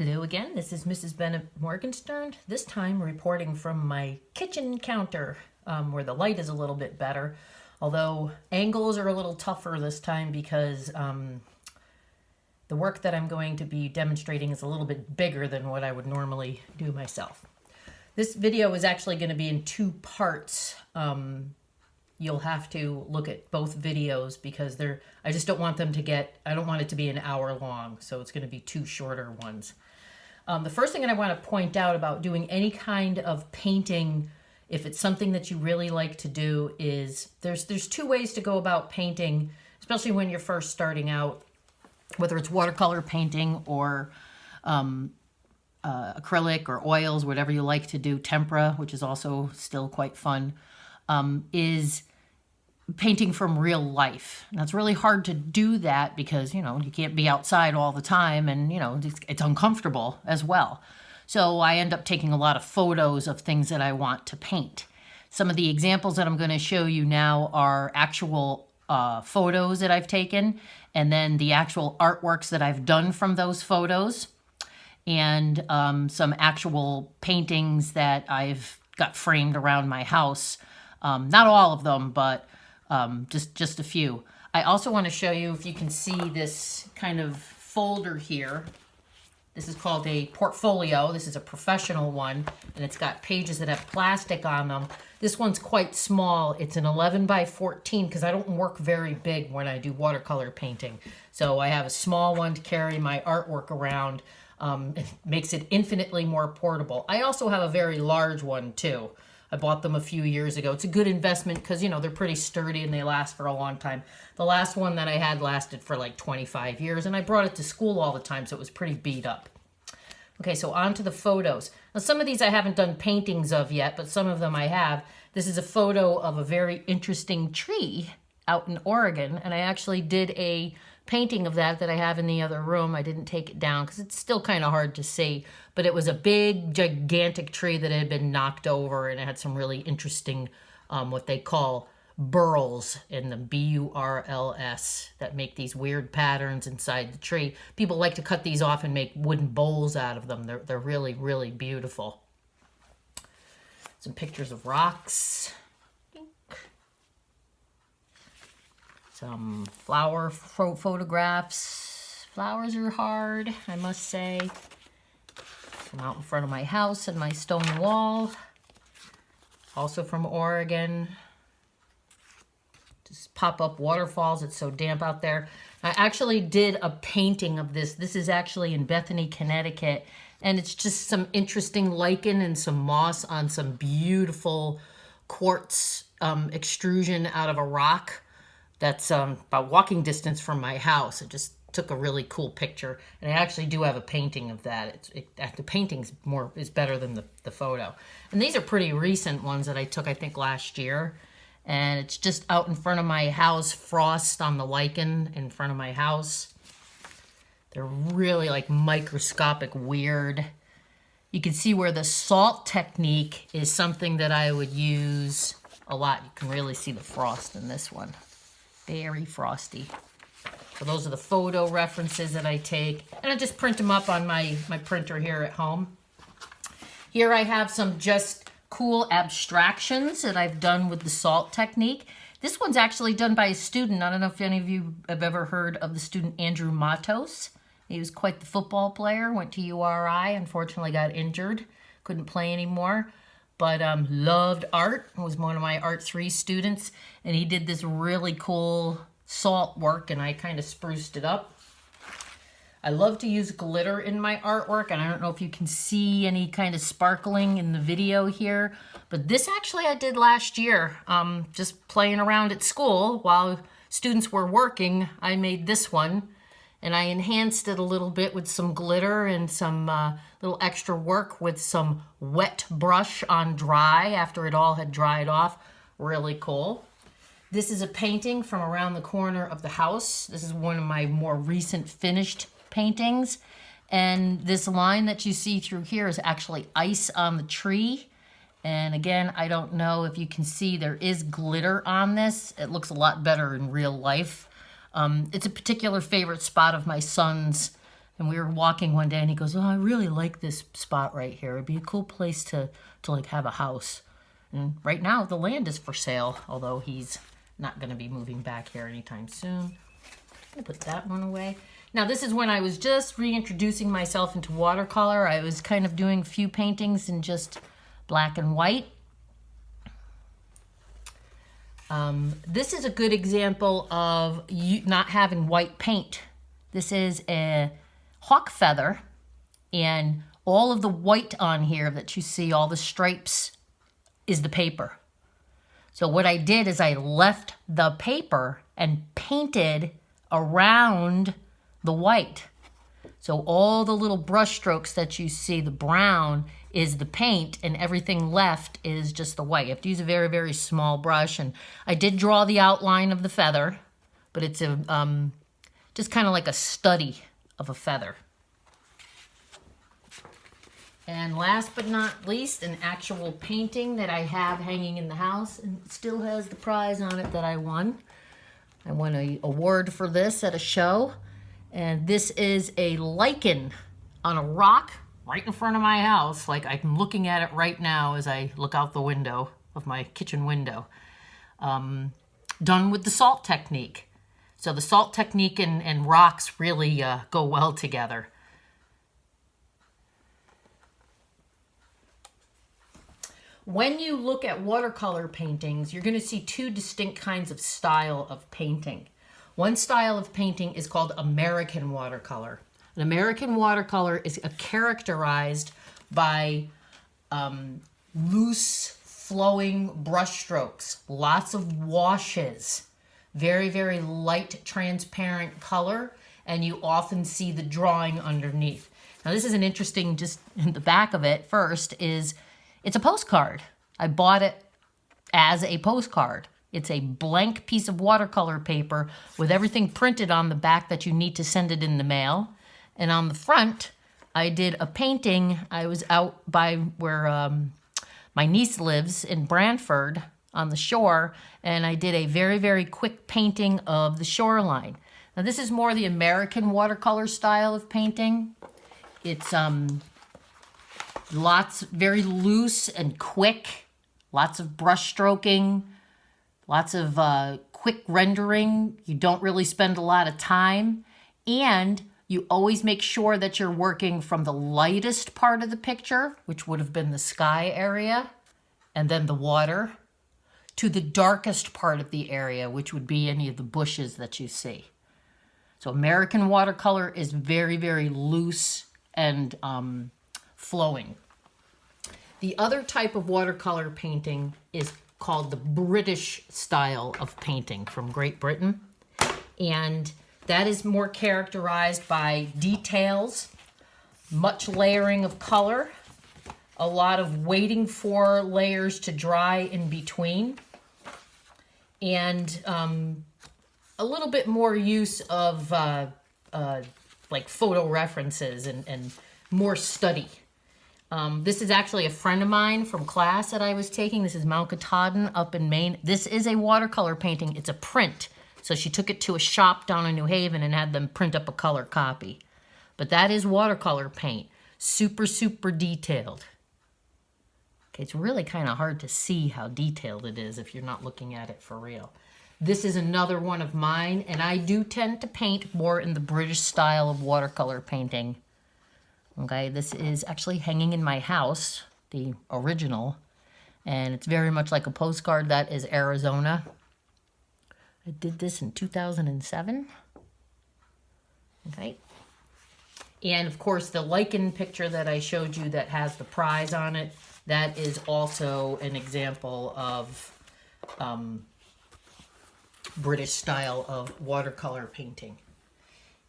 Hello again, this is Mrs. Bennett-Morgenstern, this time reporting from my kitchen counter where the light is a little bit better, although angles are a little tougher this time because the work that I'm going to be demonstrating is a little bit bigger than what I would normally do myself. This video is actually going to be in two parts. You'll have to look at both videos because I just don't want them to I don't want it to be an hour long, so it's going to be two shorter ones. The first thing that I want to point out about doing any kind of painting, if it's something that you really like to do, is there's two ways to go about painting, especially when you're first starting out, whether it's watercolor painting or acrylic or oils, whatever you like to do, tempera, which is also still quite fun, is painting from real life. And it's really hard to do that because, you can't be outside all the time and, it's uncomfortable as well. So I end up taking a lot of photos of things that I want to paint. Some of the examples that I'm going to show you now are actual photos that I've taken, and then the actual artworks that I've done from those photos, and some actual paintings that I've got framed around my house. Not all of them, but just a few. I also want to show you, if you can see this kind of folder here. This is called a portfolio. This is a professional one, and it's got pages that have plastic on them. This one's quite small. It's an 11 by 14 because I don't work very big when I do watercolor painting. So I have a small one to carry my artwork around. It makes it infinitely more portable. I also have a very large one too. I bought them a few years ago. It's a good investment because, they're pretty sturdy and they last for a long time. The last one that I had lasted for like 25 years, and I brought it to school all the time, so it was pretty beat up. Okay, so on to the photos. Now, some of these I haven't done paintings of yet, but some of them I have. This is a photo of a very interesting tree out in Oregon, and I actually did a painting of that I have in the other room. I didn't take it down because it's still kind of hard to see, but it was a big, gigantic tree that had been knocked over, and it had some really interesting, what they call burls in the B-U-R-L-S that make these weird patterns inside the tree. People like to cut these off and make wooden bowls out of them. They're really, really beautiful. Some pictures of rocks. Some flower photographs. Flowers are hard, I must say. From out in front of my house and my stone wall. Also from Oregon. Just pop-up waterfalls. It's so damp out there. I actually did a painting of this. This is actually in Bethany, Connecticut. And it's just some interesting lichen and some moss on some beautiful quartz extrusion out of a rock. That's about walking distance from my house. It just took a really cool picture. And I actually do have a painting of that. The painting's is better than the photo. And these are pretty recent ones that I took, I think, last year. And it's just out in front of my house, frost on the lichen in front of my house. They're really like microscopic weird. You can see where the salt technique is something that I would use a lot. You can really see the frost in this one. Very frosty. So those are the photo references that I take. And I just print them up on my printer here at home. Here I have some just cool abstractions that I've done with the salt technique. This one's actually done by a student. I don't know if any of you have ever heard of the student Andrew Matos. He was quite the football player, went to URI, unfortunately got injured, couldn't play anymore, but loved art, was one of my Art 3 students, and he did this really cool salt work, and I kind of spruced it up. I love to use glitter in my artwork, and I don't know if you can see any kind of sparkling in the video here, but this actually I did last year, just playing around at school while students were working. I made this one, and I enhanced it a little bit with some glitter and some little extra work with some wet brush on dry after it all had dried off. Really cool. This is a painting from around the corner of the house. This is one of my more recent finished paintings, and this line that you see through here is actually ice on the tree. And again, I don't know if you can see, there is glitter on this. It looks a lot better in real life. It's a particular favorite spot of my son's And we were walking one day and he goes, oh, I really like this spot right here. It'd be a cool place to like have a house. And right now the land is for sale, although he's not going to be moving back here anytime soon. I'm going to put that one away. Now this is when I was just reintroducing myself into watercolor. I was kind of doing a few paintings in just black and white. This is a good example of you not having white paint. This is a hawk feather, and all of the white on here that you see, all the stripes, is the paper. So what I did is I left the paper and painted around the white. So all the little brush strokes that you see, the brown is the paint, and everything left is just the white. You have to use a very, very small brush. And I did draw the outline of the feather, but it's a just kind of like a study of a feather. And last but not least, an actual painting that I have hanging in the house, and it still has the prize on it that I won. I won an award for this at a show. And this is a lichen on a rock right in front of my house. Like, I'm looking at it right now as I look out the window of my kitchen window. Done with the salt technique. So the salt technique and rocks really go well together. When you look at watercolor paintings, you're going to see two distinct kinds of style of painting. One style of painting is called American watercolor. An American watercolor is characterized by loose, flowing brush strokes, lots of washes, very, very light, transparent color, and you often see the drawing underneath. Now, this is an interesting, just in the back of it first, is it's a postcard. I bought it as a postcard. It's a blank piece of watercolor paper with everything printed on the back that you need to send it in the mail. And on the front, I did a painting. I was out by where my niece lives in Brantford on the shore, and I did a very, very quick painting of the shoreline. Now, this is more the American watercolor style of painting. It's very loose and quick, lots of brush stroking, lots of quick rendering. You don't really spend a lot of time, and you always make sure that you're working from the lightest part of the picture, which would have been the sky area, and then the water, to the darkest part of the area, which would be any of the bushes that you see. So American watercolor is very, very loose and flowing. The other type of watercolor painting is called the British style of painting from Great Britain. And that is more characterized by details, much layering of color, a lot of waiting for layers to dry in between, and a little bit more use of like photo references and more study. This is actually a friend of mine from class that I was taking. This is Mount Katahdin up in Maine. This is a watercolor painting. It's a print. So she took it to a shop down in New Haven and had them print up a color copy. But that is watercolor paint. Super, super detailed. Okay, it's really kind of hard to see how detailed it is if you're not looking at it for real. This is another one of mine, and I do tend to paint more in the British style of watercolor painting. Okay, this is actually hanging in my house, the original, and it's very much like a postcard. That is Arizona. I did this in 2007. Okay. And of course, the lichen picture that I showed you that has the prize on it, that is also an example of British style of watercolor painting.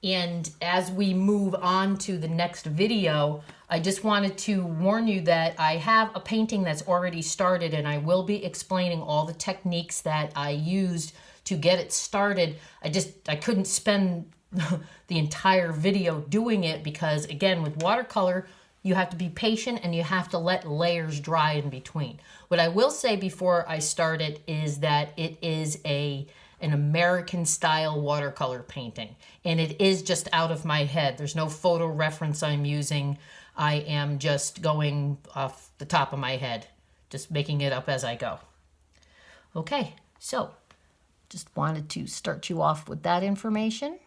And as we move on to the next video, I just wanted to warn you that I have a painting that's already started, and I will be explaining all the techniques that I used to get it started. I couldn't spend the entire video doing it because, again, with watercolor, you have to be patient and you have to let layers dry in between. What I will say before I start it is that it is an an American style watercolor painting. And it is just out of my head. There's no photo reference I'm using. I am just going off the top of my head, just making it up as I go. Okay, so just wanted to start you off with that information.